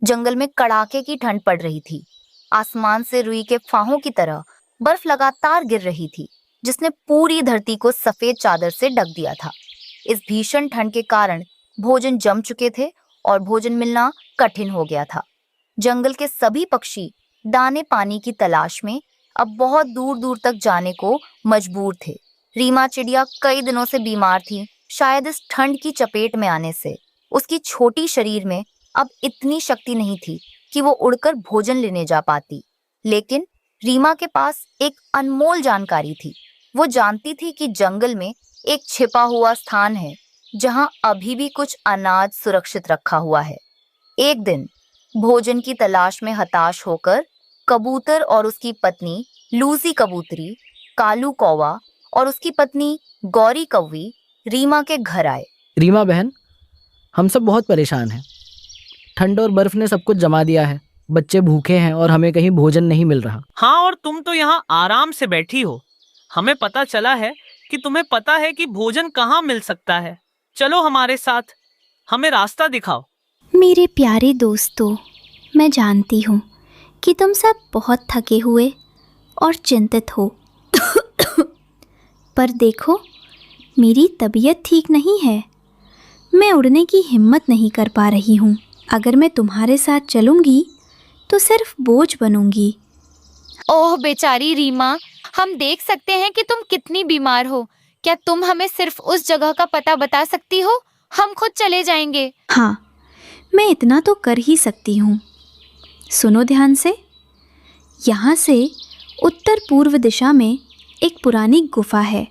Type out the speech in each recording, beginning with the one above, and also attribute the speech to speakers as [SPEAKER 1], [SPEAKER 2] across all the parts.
[SPEAKER 1] जंगल में कड़ाके की ठंड पड़ रही थी। आसमान से रुई के फाहों की तरह बर्फ लगातार गिर रही थी, जिसने पूरी धरती को सफेद चादर से ढक दिया था। इस भीषण ठंड के कारण भोजन जम चुके थे और भोजन मिलना कठिन हो गया था। जंगल के सभी पक्षी दाने पानी की तलाश में अब बहुत दूर दूर तक जाने को मजबूर थे। रीमा चिड़िया कई दिनों से बीमार थी। शायद इस ठंड की चपेट में आने से उसकी छोटी शरीर में अब इतनी शक्ति नहीं थी कि वो उड़कर भोजन लेने जा पाती। लेकिन रीमा के पास एक अनमोल जानकारी थी। वो जानती थी कि जंगल में एक छिपा हुआ स्थान है जहां अभी भी कुछ अनाज सुरक्षित रखा हुआ है। एक दिन भोजन की तलाश में हताश होकर कबूतर और उसकी पत्नी लूसी कबूतरी, कालू कौवा और उसकी पत्नी गौरी कौवी रीमा के घर आए।
[SPEAKER 2] रीमा बहन, हम सब बहुत परेशान हैं। ठंड और बर्फ ने सब कुछ जमा दिया है। बच्चे भूखे हैं और हमें कहीं भोजन नहीं मिल रहा।
[SPEAKER 3] हाँ, और तुम तो यहाँ आराम से बैठी हो। हमें पता चला है कि तुम्हें पता है कि भोजन कहाँ मिल सकता है। चलो हमारे साथ, हमें रास्ता दिखाओ।
[SPEAKER 4] मेरे प्यारे दोस्तों, मैं जानती हूँ कि तुम सब बहुत थके हुए और चिंतित हो। पर देखो, मेरी तबीयत ठीक नहीं है। मैं उड़ने की हिम्मत नहीं कर पा रही हूँ। अगर मैं तुम्हारे साथ चलूँगी तो सिर्फ बोझ बनूंगी।
[SPEAKER 5] ओह बेचारी रीमा, हम देख सकते हैं कि तुम कितनी बीमार हो। क्या तुम हमें सिर्फ उस जगह का पता बता सकती हो? हम खुद चले जाएंगे।
[SPEAKER 4] हाँ, मैं इतना तो कर ही सकती हूँ। सुनो ध्यान से। यहाँ से उत्तर पूर्व दिशा में एक पुरानी गुफा है।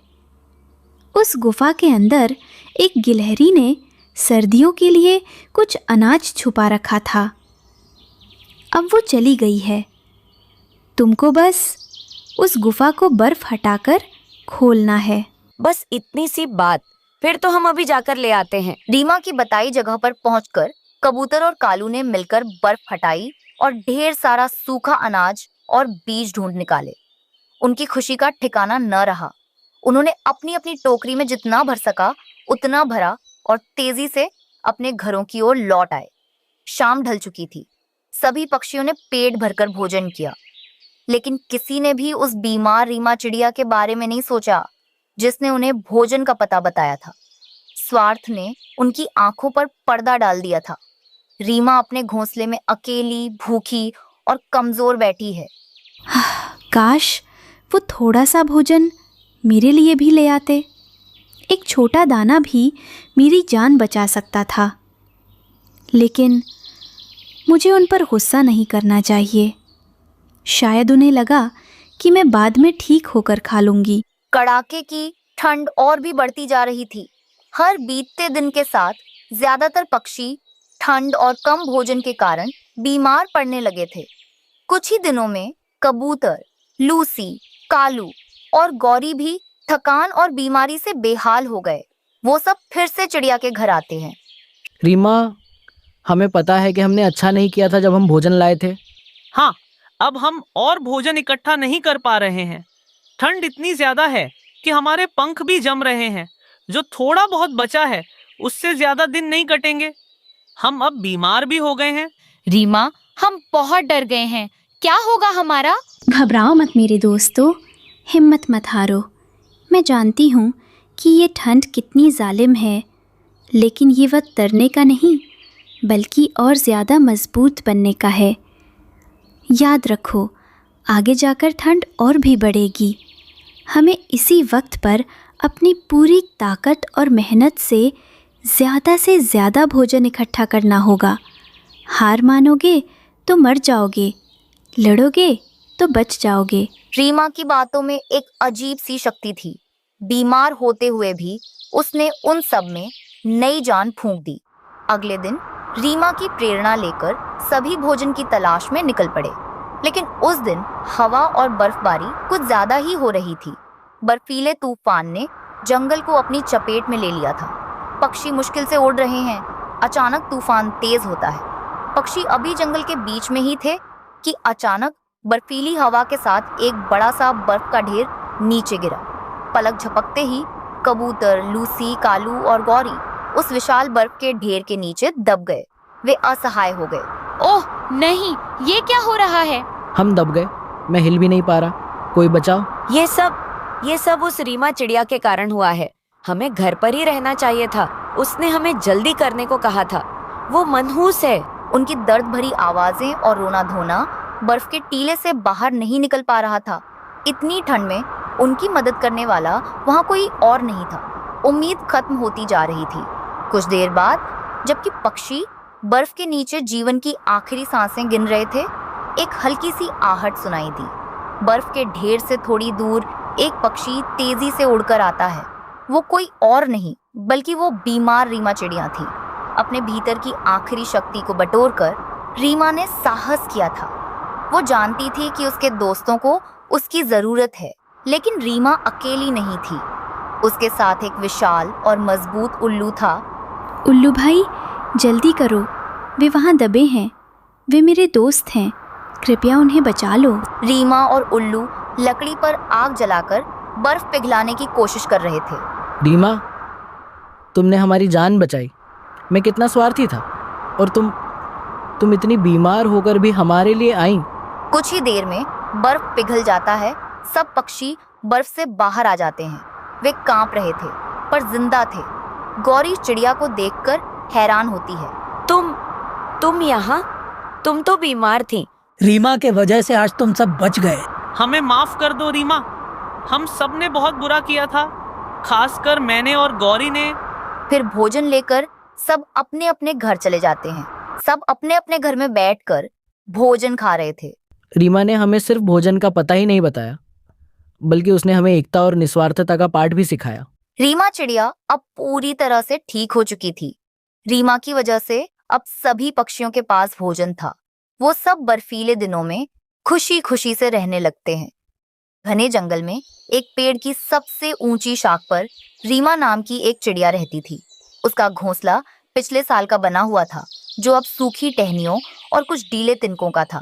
[SPEAKER 4] उस गुफा के अंदर एक गिलहरी ने सर्दियों के लिए कुछ अनाज छुपा रखा था। अब वो चली गई है। तुमको बस उस गुफा को बर्फ हटाकर खोलना है।
[SPEAKER 1] बस इतनी सी बात, फिर तो हम अभी जाकर ले आते हैं। रीमा की बताई जगह पर पहुंचकर कबूतर और कालू ने मिलकर बर्फ हटाई और ढेर सारा सूखा अनाज और बीज ढूंढ निकाले। उनकी खुशी का ठिकाना न रहा। उन्होंने अपनी अपनी टोकरी में जितना भर सका उतना भरा और तेजी से अपने घरों की ओर लौट आए। शाम ढल चुकी थी। सभी पक्षियों ने पेट भरकर भोजन किया, लेकिन किसी ने भी उस बीमार रीमा चिड़िया के बारे में नहीं सोचा जिसने उन्हें भोजन का पता बताया था। स्वार्थ ने उनकी आंखों पर पर्दा डाल दिया था। रीमा अपने घोंसले में अकेली, भूखी और कमजोर बैठी है।
[SPEAKER 4] काश वो थोड़ा सा भोजन मेरे लिए भी ले आते। एक छोटा दाना भी मेरी जान बचा सकता था। लेकिन मुझे उन पर गुस्सा नहीं करना चाहिए। शायद उन्हें लगा कि मैं बाद में ठीक होकर खा लूंगी।
[SPEAKER 1] कड़ाके की ठंड और भी बढ़ती जा रही थी। हर बीतते दिन के साथ ज्यादातर पक्षी ठंड और कम भोजन के कारण बीमार पड़ने लगे थे। कुछ ही दिनों में कबूतर, लूसी, कालू और गौरी भी थकान और बीमारी से बेहाल हो गए। वो सब फिर से चिड़िया के घर आते हैं।
[SPEAKER 2] रीमा, हमें पता है कि हमने अच्छा नहीं किया था जब हम भोजन लाए थे।
[SPEAKER 3] हाँ, अब हम और भोजन इकट्ठा नहीं कर पा रहे हैं। ठंड इतनी ज्यादा है कि हमारे पंख भी जम रहे हैं। जो थोड़ा बहुत बचा है उससे ज्यादा दिन नहीं कटेंगे। हम अब बीमार भी हो गए हैं।
[SPEAKER 5] रीमा, हम बहुत डर गए हैं। क्या होगा हमारा?
[SPEAKER 4] घबराओ मत मेरे दोस्तों, हिम्मत मत हारो। मैं जानती हूँ कि ये ठंड कितनी जालिम है, लेकिन ये वक्त डरने का नहीं बल्कि और ज़्यादा मजबूत बनने का है। याद रखो, आगे जाकर ठंड और भी बढ़ेगी। हमें इसी वक्त पर अपनी पूरी ताकत और मेहनत से ज़्यादा भोजन इकट्ठा करना होगा। हार मानोगे तो मर जाओगे, लड़ोगे तो बच जाओगे।
[SPEAKER 1] रीमा की बातों में एक अजीब सी शक्ति थी। बीमार होते हुए भी उसने उन सब में नई जान फूंक दी। अगले दिन रीमा की प्रेरणा लेकर सभी भोजन की तलाश में निकल पड़े। लेकिन उस दिन हवा और बर्फबारी कुछ ज्यादा ही हो रही थी। बर्फीले तूफान ने जंगल को अपनी चपेट में ले लिया था। पक्षी मुश्किल से उड़ रहे हैं। अचानक तूफान तेज होता है। पक्षी अभी जंगल के बीच में ही थे कि अचानक बर्फीली हवा के साथ एक बड़ा सा बर्फ का ढेर नीचे गिरा। पलक झपकते ही कबूतर, लूसी, कालू और गौरी उस विशाल बर्फ के ढेर के नीचे दब गए। वे असहाय हो गए।
[SPEAKER 5] ओह, नहीं, ये क्या हो रहा है?
[SPEAKER 2] हम दब गए, मैं हिल भी नहीं पा रहा। कोई बचाओ।
[SPEAKER 6] ये सब उस रीमा चिड़िया के कारण हुआ है। हमें घर पर ही रहना चाहिए था। उसने हमें जल्दी करने को कहा था। वो मनहूस है।
[SPEAKER 1] उनकी दर्द भरी आवाजें और रोना धोना बर्फ के टीले से बाहर नहीं निकल पा रहा था। इतनी ठंड में उनकी मदद करने वाला वहाँ कोई और नहीं था। उम्मीद खत्म होती जा रही थी। कुछ देर बाद जबकि पक्षी बर्फ के नीचे जीवन की आखिरी सांसें गिन रहे थे, एक हल्की सी आहट सुनाई दी। बर्फ के ढेर से थोड़ी दूर एक पक्षी तेजी से उड़कर आता है। वो कोई और नहीं बल्कि वो बीमार रीमा चिड़िया थी। अपने भीतर की आखिरी शक्ति को बटोरकर रीमा ने साहस किया था। वो जानती थी कि उसके दोस्तों को उसकी जरूरत है, लेकिन रीमा अकेली नहीं थी। उसके साथ एक विशाल और मजबूत उल्लू था।
[SPEAKER 4] उल्लू भाई, जल्दी करो, वे वहाँ दबे हैं। वे मेरे दोस्त हैं, कृपया उन्हें बचा लो।
[SPEAKER 1] रीमा और उल्लू लकड़ी पर आग जलाकर बर्फ पिघलाने की कोशिश कर रहे थे।
[SPEAKER 2] रीमा, तुमने हमारी जान बचाई। मैं कितना स्वार्थी था, और तुम इतनी बीमार होकर भी हमारे लिए आई।
[SPEAKER 1] कुछ ही देर में बर्फ पिघल जाता है। सब पक्षी बर्फ से बाहर आ जाते हैं। वे कांप रहे थे पर जिंदा थे। गौरी चिड़िया को देखकर हैरान होती है।
[SPEAKER 6] तुम यहाँ? तुम तो बीमार थी।
[SPEAKER 7] रीमा के वजह से आज तुम सब बच गए।
[SPEAKER 3] हमें माफ कर दो रीमा। हम सब ने बहुत बुरा किया था, खासकर मैंने और गौरी ने।
[SPEAKER 1] फिर भोजन लेकर सब अपने अपने घर चले जाते हैं। सब अपने अपने घर में बैठकर भोजन खा रहे थे।
[SPEAKER 2] रीमा ने हमें सिर्फ भोजन का पता ही नहीं बताया, बल्कि उसने हमें एकता और निस्वार्थता का पाठ भी सिखाया।
[SPEAKER 1] रीमा चिड़िया अब पूरी तरह से ठीक हो चुकी थी। रीमा की वजह से अब सभी पक्षियों के पास भोजन था। वो सब बर्फीले दिनों में खुशी खुशी से रहने लगते हैं। घने जंगल में एक पेड़ की सबसे ऊंची शाख पर रीमा नाम की एक चिड़िया रहती थी। उसका घोंसला पिछले साल का बना हुआ था, जो अब सूखी टहनियों और कुछ डीले तिनकों का था।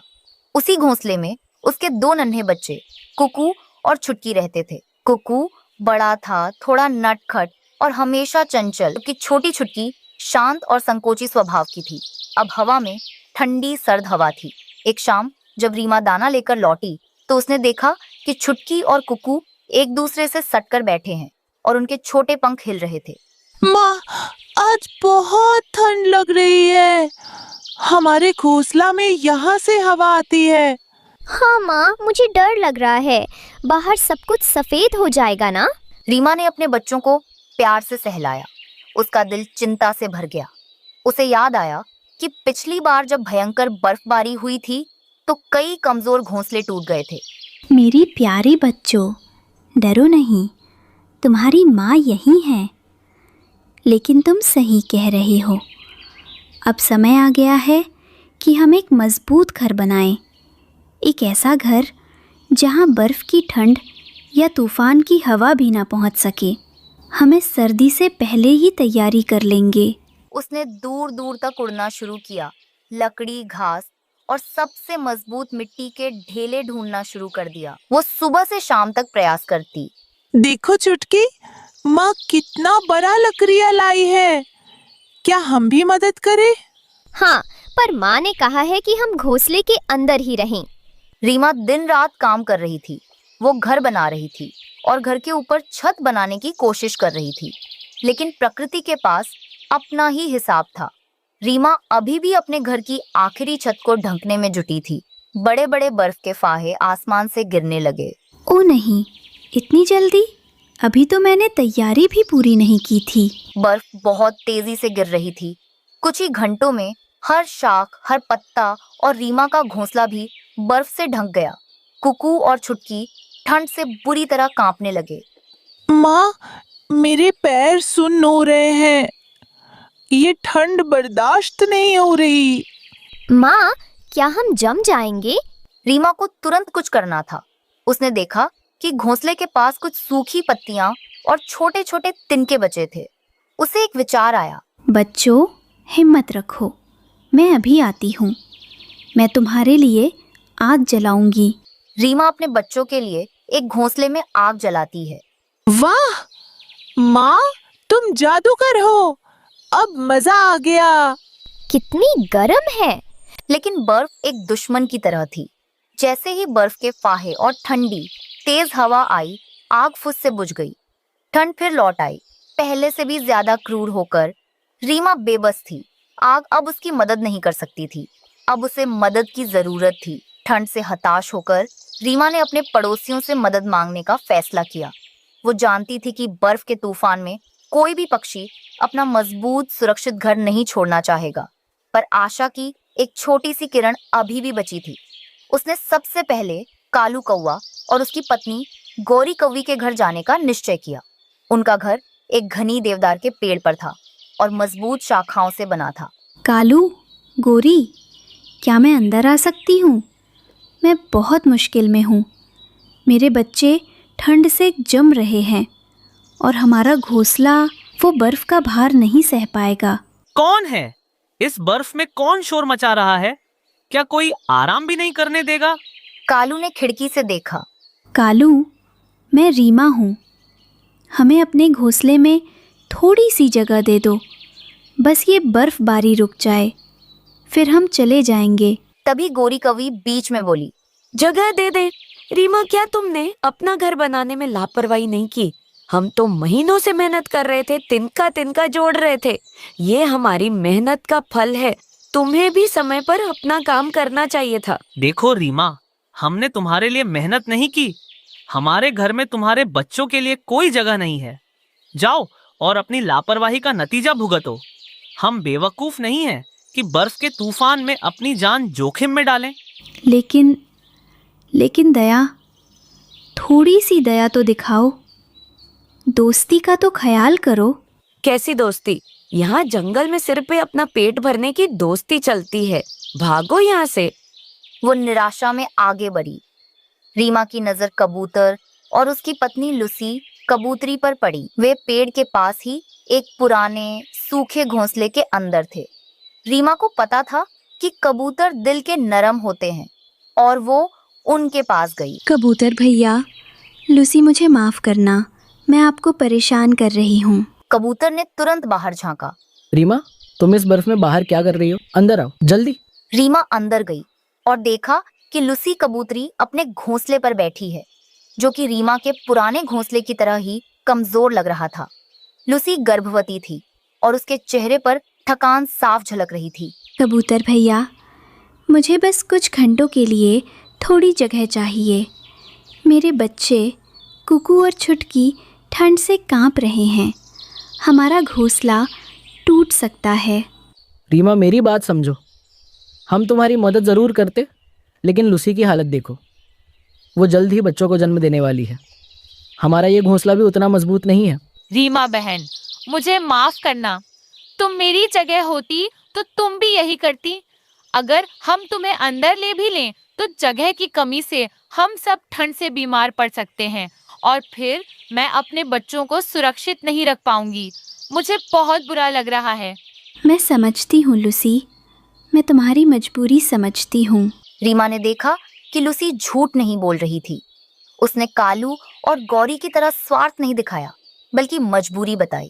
[SPEAKER 1] उसी घोंसले में उसके 2 नन्हे बच्चे कुकू और छुटकी रहते थे। कुकू बड़ा था, थोड़ा नटखट और हमेशा चंचल, जबकि छोटी छुटकी शांत और संकोची स्वभाव की थी। अब हवा में ठंडी सर्द हवा थी। एक शाम जब रीमा दाना लेकर लौटी तो उसने देखा कि छुटकी और कुकू एक दूसरे से सटकर बैठे हैं और उनके छोटे पंख हिल रहे थे।
[SPEAKER 8] माँ, आज बहुत ठंड लग रही है। हमारे घोंसला में यहाँ से हवा आती है।
[SPEAKER 9] हाँ माँ, मुझे डर लग रहा है। बाहर सब कुछ सफेद हो जाएगा ना?
[SPEAKER 1] रीमा ने अपने बच्चों को प्यार से सहलाया। उसका दिल चिंता से भर गया। उसे याद आया कि पिछली बार जब भयंकर बर्फबारी हुई थी तो कई कमजोर घोंसले टूट गए थे।
[SPEAKER 4] मेरे प्यारे बच्चों, डरो नहीं, तुम्हारी माँ यहीं है। लेकिन तुम सही कह रहे हो। अब समय आ गया है कि हम एक मजबूत घर बनाएं। एक ऐसा घर जहाँ बर्फ की ठंड या तूफान की हवा भी ना पहुँच सके। हमें सर्दी से पहले ही तैयारी कर लेंगे।
[SPEAKER 1] उसने दूर दूर तक उड़ना शुरू किया। लकड़ी, घास और सबसे मजबूत मिट्टी के ढेले ढूंढना शुरू कर दिया। वो सुबह से शाम तक प्रयास करती।
[SPEAKER 8] देखो चुटकी, माँ कितना बड़ा लकड़ियाँ लाई है। क्या हम भी मदद करें?
[SPEAKER 9] हाँ, पर माँ ने कहा है कि हम घोंसले के अंदर ही रहें।
[SPEAKER 1] रीमा दिन रात काम कर रही थी। वो घर बना रही थी और घर के ऊपर छत बनाने की कोशिश कर रही थी, लेकिन प्रकृति के पास अपना ही हिसाब था। रीमा अभी भी अपने घर की आखिरी छत को ढंकने में जुटी थी। बड़े बड़े बर्फ के फाहे आसमान से गिरने लगे।
[SPEAKER 4] ओ नहीं, इतनी जल्दी? अभी तो मैंने तैयारी भी पूरी नहीं की थी।
[SPEAKER 1] बर्फ बहुत तेजी से गिर रही थी। कुछ ही घंटों में हर शाख, हर पत्ता और रीमा का घोंसला भी बर्फ से ढक गया। कुकू और छुटकी ठंड से बुरी तरह कांपने लगे।
[SPEAKER 8] माँ, मेरे पैर सुन्न हो रहे हैं। ये ठंड बर्दाश्त नहीं हो रही।
[SPEAKER 9] माँ, क्या हम जम जाएंगे?
[SPEAKER 1] रीमा को तुरंत कुछ करना था। उसने देखा कि घोंसले के पास कुछ सूखी पत्तियां और छोटे छोटे तिनके बचे थे। उसे एक विचार आया।
[SPEAKER 4] बच्चों, हिम्मत रखो, मैं अभी आती हूँ। मैं तुम्हारे लिए आग जलाऊंगी।
[SPEAKER 1] रीमा अपने बच्चों के लिए एक घोंसले में आग जलाती है।
[SPEAKER 8] वाह माँ, तुम जादूगर हो। अब मजा आ गया।
[SPEAKER 9] कितनी गर्म है।
[SPEAKER 1] लेकिन बर्फ एक दुश्मन की तरह थी। जैसे ही बर्फ के फाहे और ठंडी तेज हवा आई, आग फुस से बुझ गई। ठंड फिर लौट आई, पहले से भी ज्यादा क्रूर होकर। रीमा बेबस थी। आग अब उसकी मदद नहीं कर सकती थी, अब उसे मदद की जरूरत थी। ठंड से हताश होकर रीमा ने अपने पड़ोसियों से मदद मांगने का फैसला किया। वो जानती थी कि बर्फ के तूफान में कोई भी पक्षी अपना मजबूत सुरक्षित घर नहीं छोड़ना चाहेगा, पर आशा की एक छोटी सी किरण अभी भी बची थी। उसने सबसे पहले कालू कौवा और उसकी पत्नी गौरी कौवी के घर जाने का निश्चय किया। उनका घर एक घनी देवदार के पेड़ पर था और मजबूत शाखाओं से बना था।
[SPEAKER 4] कालू, गोरी, क्या मैं अंदर आ सकती हूँ? मैं बहुत मुश्किल में हूँ। मेरे बच्चे ठंड से जम रहे हैं और हमारा घोंसला वो बर्फ का भार नहीं सह पाएगा।
[SPEAKER 3] कौन है? इस बर्फ में कौन शोर मचा रहा है? क्या कोई आराम भी नहीं करने देगा?
[SPEAKER 1] कालू ने खिड़की से देखा।
[SPEAKER 4] कालू, मैं रीमा हूँ। हमें अपने घोंसले में थोड़ी सी जगह दे दो, बस ये बर्फबारी रुक जाए, फिर हम चले जाएंगे।
[SPEAKER 1] तभी गौरी कौवी बीच में बोली,
[SPEAKER 6] जगह दे दे। रीमा, क्या तुमने अपना घर बनाने में लापरवाही नहीं की? हम तो महीनों से मेहनत कर रहे थे, तिनका तिनका जोड़ रहे थे। ये हमारी मेहनत का फल है। तुम्हें भी समय पर अपना काम करना चाहिए था।
[SPEAKER 3] देखो रीमा, हमने तुम्हारे लिए मेहनत नहीं की। हमारे घर में तुम्हारे बच्चों के लिए कोई जगह नहीं है। जाओ और अपनी लापरवाही का नतीजा भुगतो। हम बेवकूफ नहीं हैं कि बर्फ के तूफान में अपनी जान जोखिम में डालें।
[SPEAKER 4] लेकिन दया, थोड़ी सी दया तो दिखाओ। दोस्ती का तो ख्याल करो।
[SPEAKER 6] कैसी दोस्ती? यहाँ जंगल में सिर पे अपना पेट भरने की दोस्ती चलती है। भागो यहाँ से।
[SPEAKER 1] वो निराशा में आगे बढ़ी। रीमा की नजर कबूतर और उसकी पत्नी लूसी कबूतरी पर पड़ी। वे पेड़ के पास ही एक पुराने सूखे घोंसले के अंदर थे। रीमा को पता था कि कबूतर दिल के नरम होते हैं और वो उनके पास गई।
[SPEAKER 4] कबूतर भैया, लूसी मुझे माफ करना, मैं आपको परेशान कर रही हूँ।
[SPEAKER 1] कबूतर ने तुरंत बाहर झांका।
[SPEAKER 2] रीमा, तुम इस बर्फ में बाहर क्या कर रही हो? अंदर आओ जल्दी।
[SPEAKER 1] रीमा अंदर गई और देखा कि लूसी कबूतरी अपने घोंसले पर बैठी है, जो कि रीमा के पुराने घोंसले की तरह ही कमजोर लग रहा था। लूसी गर्भवती थी और उसके चेहरे पर थकान साफ झलक रही थी।
[SPEAKER 4] कबूतर भैया, मुझे बस कुछ घंटों के लिए थोड़ी जगह चाहिए। मेरे बच्चे कुकू और छुटकी ठंड से कांप रहे हैं। हमारा घोंसला टूट सकता है।
[SPEAKER 2] रीमा, मेरी बात समझो। हम तुम्हारी मदद ज़रूर करते, लेकिन लूसी की हालत देखो। वो जल्द ही बच्चों को जन्म देने वाली है। हमारा ये घोंसला भी उतना मजबूत नहीं है।
[SPEAKER 5] रीमा बहन, मुझे माफ करना। तुम मेरी जगह होती तो तुम भी यही करती। अगर हम तुम्हें अंदर ले भी लें तो जगह की कमी से हम सब ठंड से बीमार पड़ सकते हैं और फिर मैं अपने बच्चों को सुरक्षित नहीं रख पाऊंगी। मुझे बहुत बुरा लग रहा है।
[SPEAKER 4] मैं समझती हूँ लूसी, मैं तुम्हारी मजबूरी समझती हूँ।
[SPEAKER 1] रीमा ने देखा कि लूसी झूठ नहीं बोल रही थी। उसने कालू और गौरी की तरह स्वार्थ नहीं दिखाया, बल्कि मजबूरी बताई।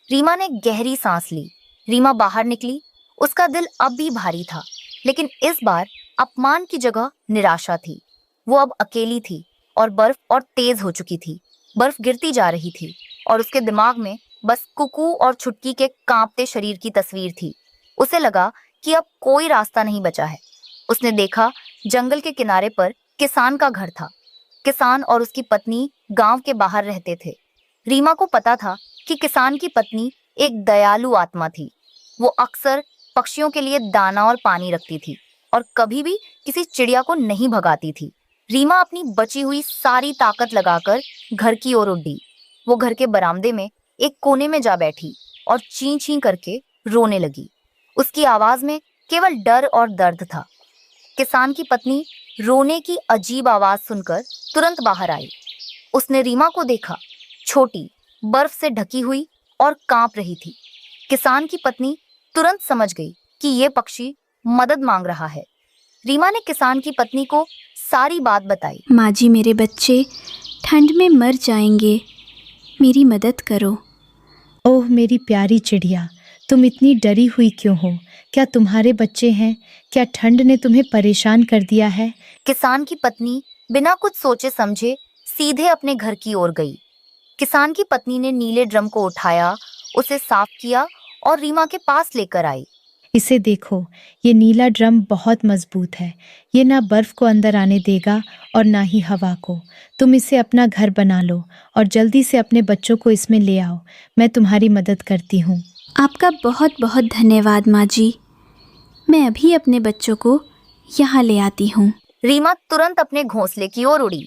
[SPEAKER 1] रीमा ने गहरी सांस ली। रीमा बाहर निकली। उसका दिल अब भी भारी था, लेकिन इस बार अपमान की जगह निराशा थी। वो अब अकेली थी और बर्फ और तेज हो चुकी थी। बर्फ गिरती जा रही थी और उसके दिमाग में बस कुकू और छुटकी के कांपते शरीर की तस्वीर थी। उसे लगा कि अब कोई रास्ता नहीं बचा है। उसने देखा जंगल के किनारे पर किसान का घर था। किसान और उसकी पत्नी गांव के बाहर रहते थे। रीमा को पता था कि किसान की पत्नी एक दयालु आत्मा थी। वो अक्सर पक्षियों के लिए दाना और पानी रखती थी और कभी भी किसी चिड़िया को नहीं भगाती थी। रीमा अपनी बची हुई सारी ताकत लगाकर घर की ओर उड़ी। वो घर के बरामदे में एक कोने में जा बैठी और चीं चीं करके रोने लगी। उसकी आवाज में केवल डर और दर्द था। किसान की पत्नी रोने की अजीब आवाज सुनकर तुरंत बाहर आई। उसने रीमा को देखा, छोटी, बर्फ से ढकी हुई और कांप रही थी। किसान की पत्नी तुरंत समझ गई कि ये पक्षी मदद मांग रहा है। रीमा ने किसान की पत्नी को सारी बात बताई।
[SPEAKER 4] माँ जी, मेरे बच्चे ठंड में मर जाएंगे, मेरी मदद करो।
[SPEAKER 10] ओह मेरी प्यारी चिड़िया, तुम इतनी डरी हुई क्यों हो? क्या तुम्हारे बच्चे हैं? क्या ठंड ने तुम्हें परेशान कर दिया है?
[SPEAKER 1] किसान की पत्नी बिना कुछ सोचे समझे सीधे अपने घर की ओर गई। किसान की पत्नी ने नीले ड्रम को उठाया, उसे साफ किया और रीमा के पास लेकर आई।
[SPEAKER 10] इसे देखो, ये नीला ड्रम बहुत मजबूत है। ये ना बर्फ को अंदर आने देगा और ना ही हवा को। तुम इसे अपना घर बना लो और जल्दी से अपने बच्चों को इसमें ले आओ। मैं तुम्हारी मदद करती हूँ।
[SPEAKER 4] आपका बहुत बहुत धन्यवाद माँ जी। मैं अभी अपने बच्चों को यहाँ ले आती हूँ।
[SPEAKER 1] रीमा तुरंत अपने घोंसले की ओर उड़ी।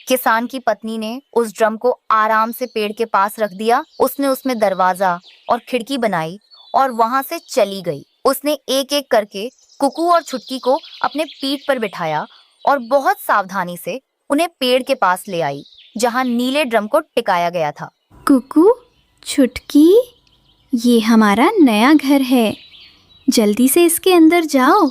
[SPEAKER 1] किसान की पत्नी ने उस ड्रम को आराम से पेड़ के पास रख दिया। उसने उसमें दरवाजा और खिड़की बनाई और वहां से चली गई। उसने एक एक करके कुकू और छुटकी को अपने पीठ पर बिठाया और बहुत सावधानी से उन्हें पेड़ के पास ले आई, जहां नीले ड्रम को टिकाया गया था।
[SPEAKER 4] कुकू, छुटकी, ये हमारा नया घर है। जल्दी से इसके अंदर जाओ।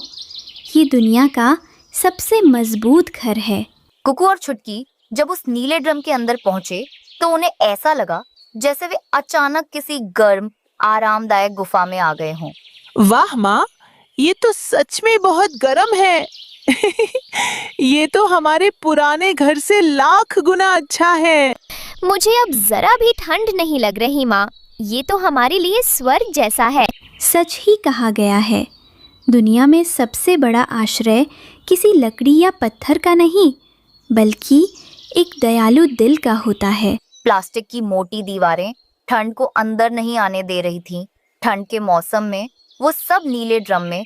[SPEAKER 4] ये दुनिया का सबसे मजबूत घर है।
[SPEAKER 1] कुकू और छुटकी जब उस नीले ड्रम के अंदर पहुंचे तो उन्हें ऐसा लगा जैसे वे अचानक किसी गर्म आरामदायक गुफा में आ गए हों।
[SPEAKER 8] वाह माँ, ये तो सच में बहुत गर्म है। ये तो हमारे पुराने घर से लाख गुना अच्छा है।
[SPEAKER 9] मुझे अब जरा भी ठंड नहीं लग रही माँ। ये तो हमारे लिए स्वर्ग जैसा है।
[SPEAKER 4] सच ही कहा गया है। दुनिया में सबसे बड़ा आश्रय किसी लकड़ी या पत्थर का नहीं, बल्कि एक दयालु दिल का होता है।
[SPEAKER 1] प्लास्टिक की मोटी दीवारें ठंड को अंदर नहीं आने दे रही थीं। ठंड के मौसम में वो सब नीले ड्रम में